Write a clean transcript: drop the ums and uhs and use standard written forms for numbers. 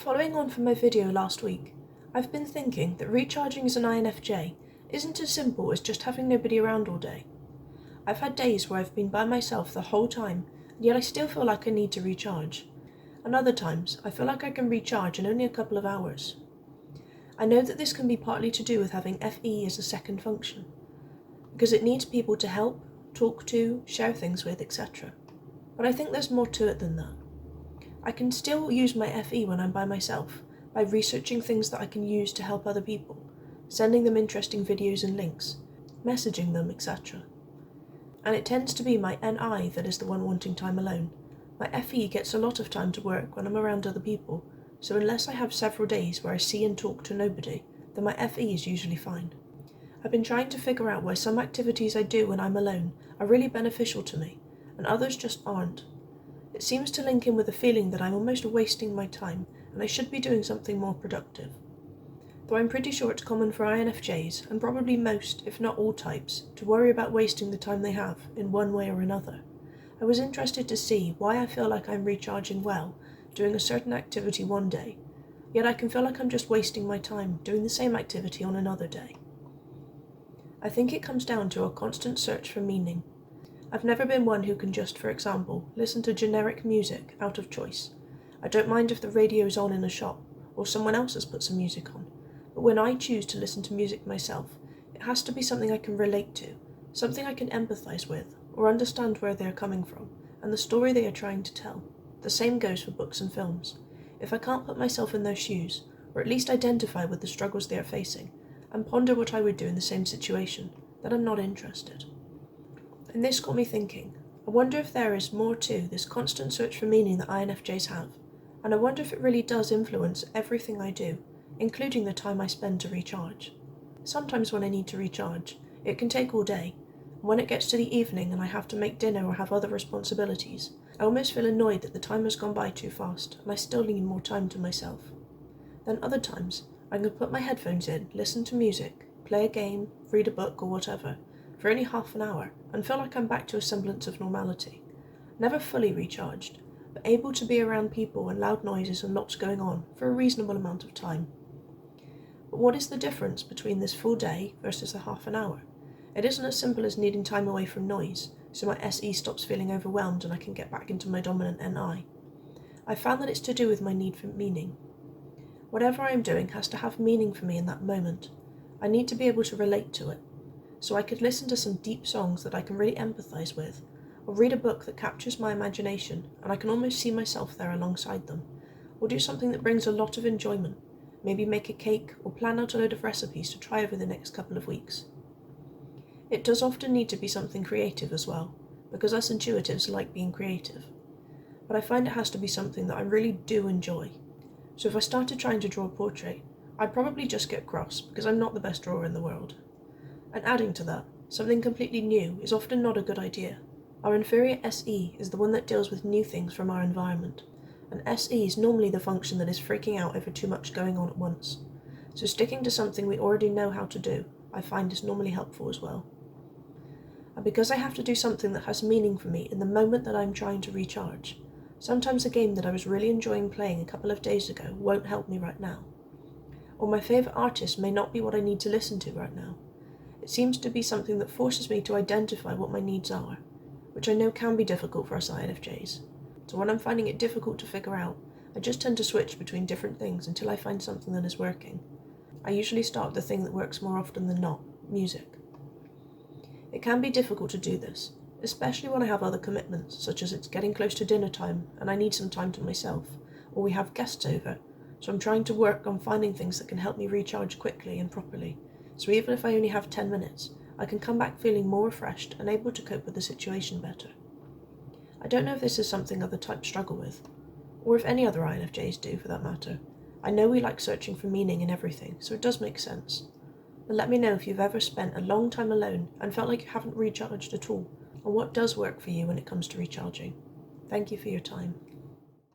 Following on from my video last week, I've been thinking that recharging as an INFJ isn't as simple as just having nobody around all day. I've had days where I've been by myself the whole time, and yet I still feel like I need to recharge. And other times, I feel like I can recharge in only a couple of hours. I know that this can be partly to do with having FE as a second function, because it needs people to help, talk to, share things with, etc. But I think there's more to it than that. I can still use my FE when I'm by myself, by researching things that I can use to help other people, sending them interesting videos and links, messaging them, etc. And it tends to be my NI that is the one wanting time alone. My FE gets a lot of time to work when I'm around other people, so unless I have several days where I see and talk to nobody, then my FE is usually fine. I've been trying to figure out why some activities I do when I'm alone are really beneficial to me, and others just aren't. It seems to link in with the feeling that I'm almost wasting my time, and I should be doing something more productive. Though I'm pretty sure it's common for INFJs, and probably most, if not all types, to worry about wasting the time they have, in one way or another. I was interested to see why I feel like I'm recharging well, doing a certain activity one day, yet I can feel like I'm just wasting my time doing the same activity on another day. I think it comes down to a constant search for meaning. I've never been one who can just, for example, listen to generic music out of choice. I don't mind if the radio is on in a shop, or someone else has put some music on, but when I choose to listen to music myself, it has to be something I can relate to, something I can empathise with, or understand where they are coming from, and the story they are trying to tell. The same goes for books and films. If I can't put myself in their shoes, or at least identify with the struggles they are facing, and ponder what I would do in the same situation, then I'm not interested. And this got me thinking, I wonder if there is more to this constant search for meaning that INFJs have, and I wonder if it really does influence everything I do, including the time I spend to recharge. Sometimes when I need to recharge, it can take all day, and when it gets to the evening and I have to make dinner or have other responsibilities, I almost feel annoyed that the time has gone by too fast and I still need more time to myself. Then other times, I can put my headphones in, listen to music, play a game, read a book or whatever, for only half an hour, and feel like I'm back to a semblance of normality. Never fully recharged, but able to be around people and loud noises and lots going on for a reasonable amount of time. But what is the difference between this full day versus a half an hour? It isn't as simple as needing time away from noise, so my SE stops feeling overwhelmed and I can get back into my dominant NI. I found that it's to do with my need for meaning. Whatever I am doing has to have meaning for me in that moment. I need to be able to relate to it. So I could listen to some deep songs that I can really empathise with, or read a book that captures my imagination and I can almost see myself there alongside them, or do something that brings a lot of enjoyment, maybe make a cake or plan out a load of recipes to try over the next couple of weeks. It does often need to be something creative as well, because us intuitives like being creative, but I find it has to be something that I really do enjoy. So if I started trying to draw a portrait, I'd probably just get cross because I'm not the best drawer in the world. And adding to that, something completely new is often not a good idea. Our inferior SE is the one that deals with new things from our environment, and SE is normally the function that is freaking out over too much going on at once. So sticking to something we already know how to do, I find is normally helpful as well. And because I have to do something that has meaning for me in the moment that I'm trying to recharge, sometimes a game that I was really enjoying playing a couple of days ago won't help me right now. Or my favourite artist may not be what I need to listen to right now. It seems to be something that forces me to identify what my needs are, which I know can be difficult for us INFJs. So when I'm finding it difficult to figure out, I just tend to switch between different things until I find something that is working. I usually start with the thing that works more often than not, music. It can be difficult to do this, especially when I have other commitments, such as it's getting close to dinner time and I need some time to myself, or we have guests over, so I'm trying to work on finding things that can help me recharge quickly and properly. So even if I only have 10 minutes, I can come back feeling more refreshed and able to cope with the situation better. I don't know if this is something other types struggle with, or if any other INFJs do for that matter. I know we like searching for meaning in everything, so it does make sense. But let me know if you've ever spent a long time alone and felt like you haven't recharged at all, or what does work for you when it comes to recharging. Thank you for your time.